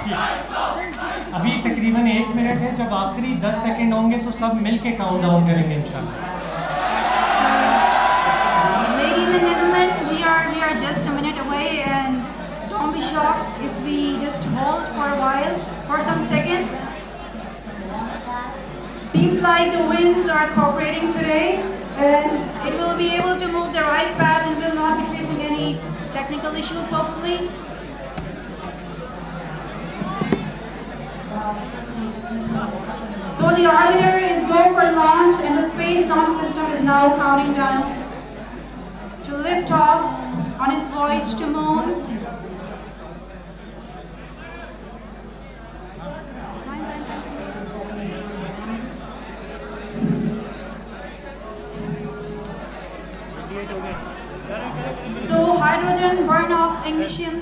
अभी तकरीबन 1 मिनट है, जब आखिरी 10 सेकंड होंगे तो सब मिल के काउंट डाउन करेंगे इंशाल्लाह। Ladies and gentlemen, we are just a minute away, and don't be shocked if we just hold for a while, for some seconds. Seems like the winds are cooperating today, and it will be able to move the right path and will not be facing any technical issues, hopefully. So the orbiter is go for launch, and the space launch system is now counting down to lift off on its voyage to moon. So hydrogen burn-off ignition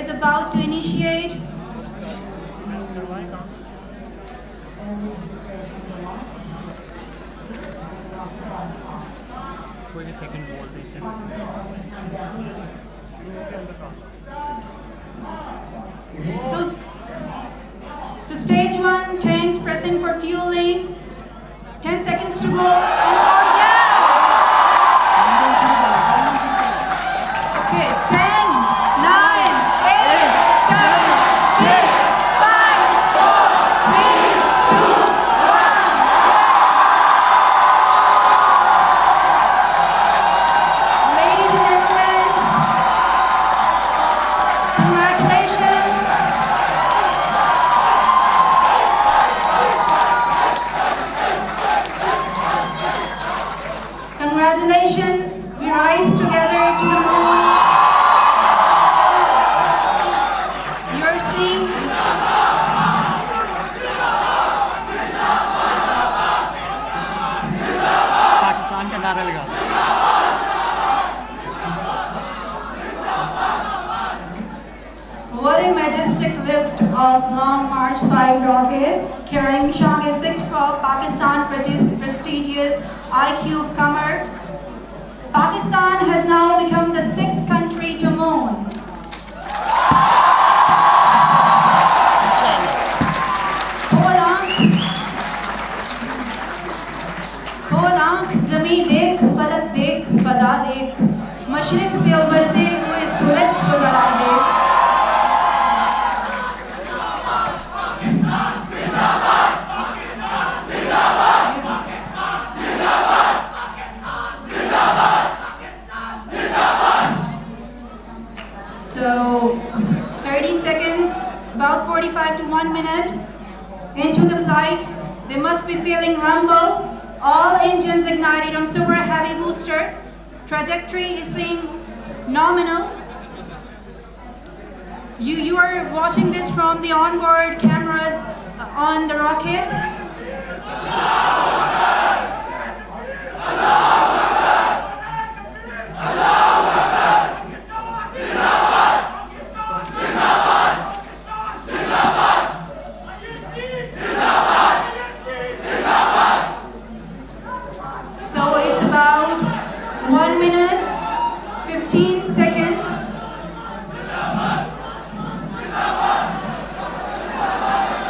is about to initiate. कोई भी seconds बोल दे इतने So stage 1, tanks pressing for fueling. 10 seconds to go. And for okay, 10, 9, 8, 7, 6, 5, 4, 3, 2, 1. Ladies and gentlemen, congratulations. Congratulations, we rise together to the moon. You are seeing Pakistan का नारा लगा। what a majestic lift of Long March 5 rocket carrying Shanghai 6 prop Pakistan prestigious I-Cube Qamar. Pakistan has now become the 6th country to moon. खोल आंख, ज़मीं देख, फलक देख, फ़ज़ा देख, मशरिक़ से उभरते हुए सूरज को ज़रा देख। So 30 seconds, about 45 to 1 minute into the flight, they must be feeling rumble. All engines ignited on super heavy booster. Trajectory is seeing nominal. You are watching this from the onboard cameras on the rocket. So it's about 1 minute, 15 seconds.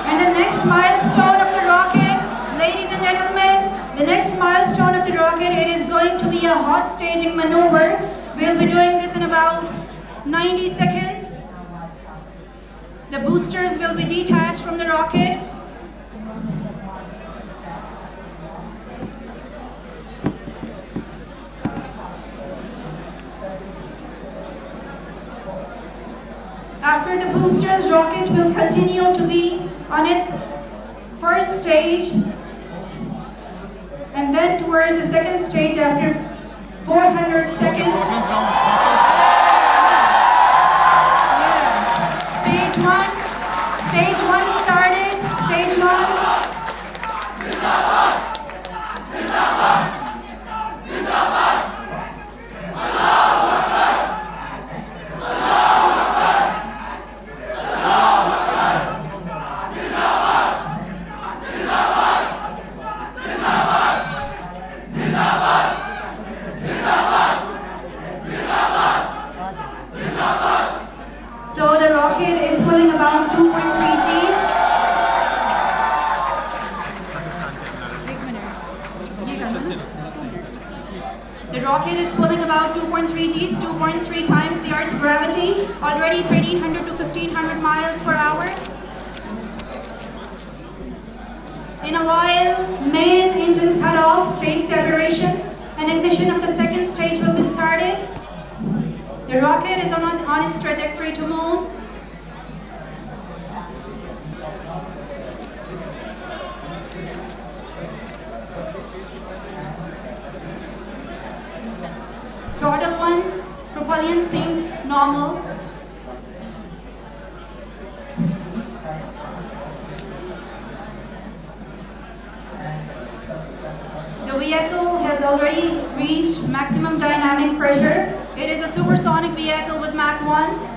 And the next milestone of the rocket, ladies and gentlemen, the next milestone of the rocket, it is going to be a hot staging maneuver. We'll be doing this in about 90 seconds. The boosters will be detached from the rocket. After the boosters, rocket will continue to be on its first stage, and then towards the second stage after 400 seconds. Stage one started. Stage one. So the rocket is pulling about around 2.3 Gs. The rocket is pulling about 2.3 Gs, 2.3 times the Earth's gravity, already 1,300 to 1,500 miles per hour. In a while, main engine cut off, stage separation, and ignition of the second stage will be started. The rocket is on its trajectory to moon. Throttle 1, propulsion seems normal. The vehicle has already reached maximum dynamic pressure. It is a supersonic vehicle with Mach 1.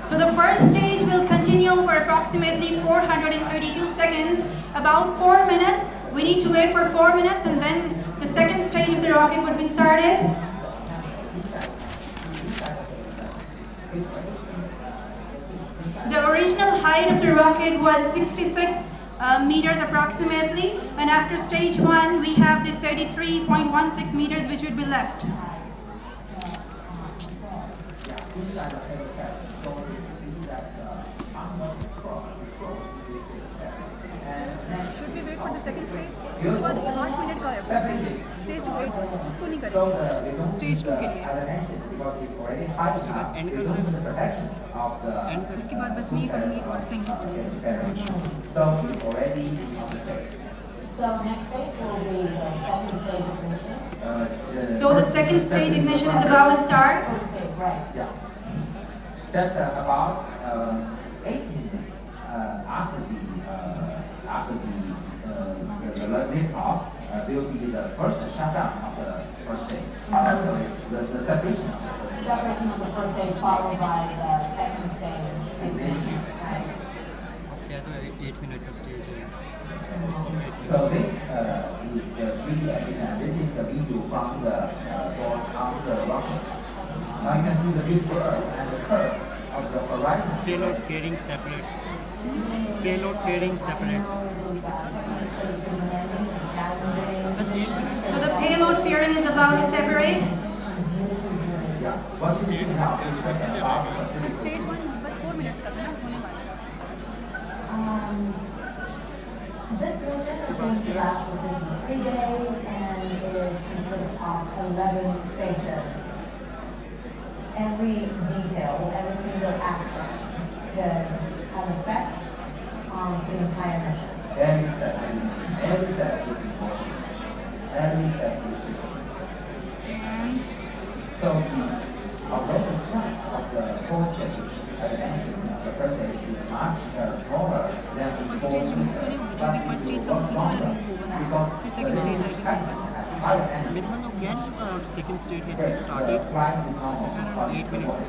So the first stage will continue for approximately 432 seconds, about 4 minutes. We need to wait for 4 minutes and then the second stage of the rocket would be started. The original height of the rocket was 66 meters approximately, and after stage 1 we have this 33.16 meters which would be left. Should we wait for the second stage? उसके बाद 8 minute का है stage 2 wait उसको नहीं करेंगे stage 2 के लिए उसके बाद एंड कर देंगे उसके बाद बस मैं ये करूँगी और thank you So next stage will be the second stage ignition. So the second stage ignition is about to start. First stage, right? Yeah. Just about 8 minutes after the liftoff will be the first shutdown of the first stage. Sorry, the separation of the Separation of the first stage followed by the second stage ignition. Right. क्या तो 8 minute का stage है So this is the 3D evidence. This is a video from the rocket. Now you can see the big curve and the curve of the horizon. Payload fairing separates. Payload fairing separates. So the payload fairing is about to separate. Yeah. What you see now is just about फिर stage 1 बस 4 minutes का था ना होने वाला This mission is going to last within 3 days and it consists of 11 phases. Every detail, every single action could have effect on the entire mission. every step is important. Every step is important. and So although the size of the fourth stage, as I mentioned, the first stage is much smaller than the first stage remove तो नहीं होगी क्योंकि first stage का वो पीछे वाला remove होगा ना फिर सेकंड स्टेज आएगी मेरे पास Midman, can second stage has been started. It's around 8 minutes.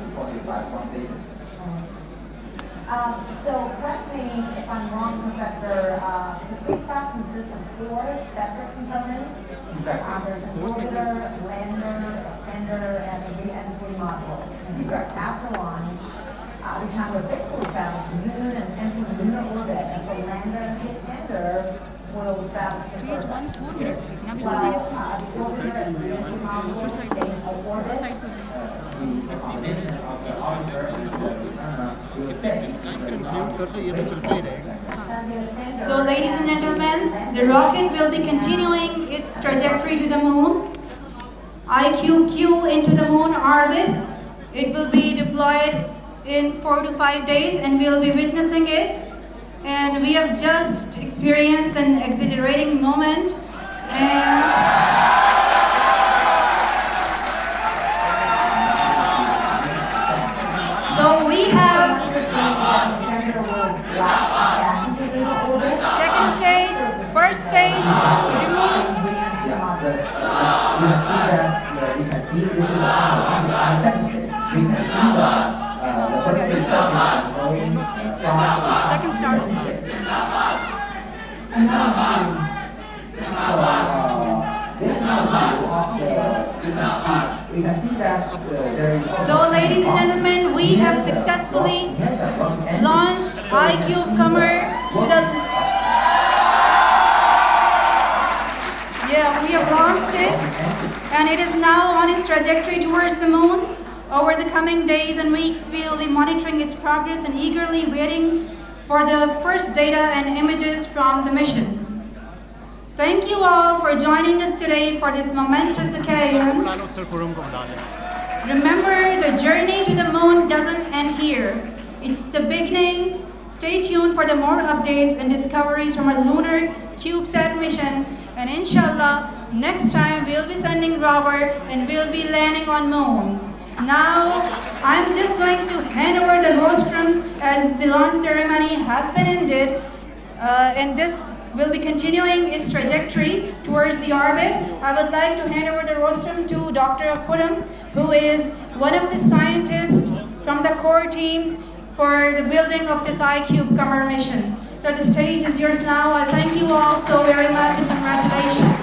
So correct me if I'm wrong, Professor. The spacecraft consists of 4 separate components. There's an Four orbiter, segments. lander, ascender, and a re-entry module. After launch, the Chandra 6 will travel to the moon and enter the lunar orbit, and the lander and the ascender will travel to the stage 1 surface. 4 minutes की ना भी 4 While minutes the orbiter and the re-entry module उधर will side stay पे in उधर orbit. Side पे जाए The combination of the orbiter and the returner will stay. Conclude कर दो ये तो चलता ही रहेगा And the ascender So ladies and gentlemen, the rocket will be continuing its trajectory to the moon. IQQ into the moon orbit. It will be deployed in 4 to 5 days and we'll be witnessing it. And we have just experienced an exhilarating moment. And so we have second stage, first stage removed. Yeah, we can see this is the second stage. We can see the first stage going start. Second start of class. We can see that there is. So, ladies and gentlemen, we have successfully launched iCube Comer to the. Yeah, we have launched it, and it is now on its trajectory towards the moon. Over the coming days and weeks, we will be monitoring its progress and eagerly waiting for the first data and images from the mission. Thank you all for joining us today for this momentous occasion. Remember, the journey to the moon doesn't end here. It's the beginning. Stay tuned for the more updates and discoveries from our lunar CubeSat mission. And inshallah, next time we'll be sending rover and we'll be landing on moon. Now, I'm just going to hand over the rostrum as the launch ceremony has been ended. And this will be continuing its trajectory towards the orbit. I would like to hand over the rostrum to Dr. Khurram, who is one of the scientists from the core team for the building of this iCube Comer mission. So the stage is yours now. I thank you all so very much and congratulations.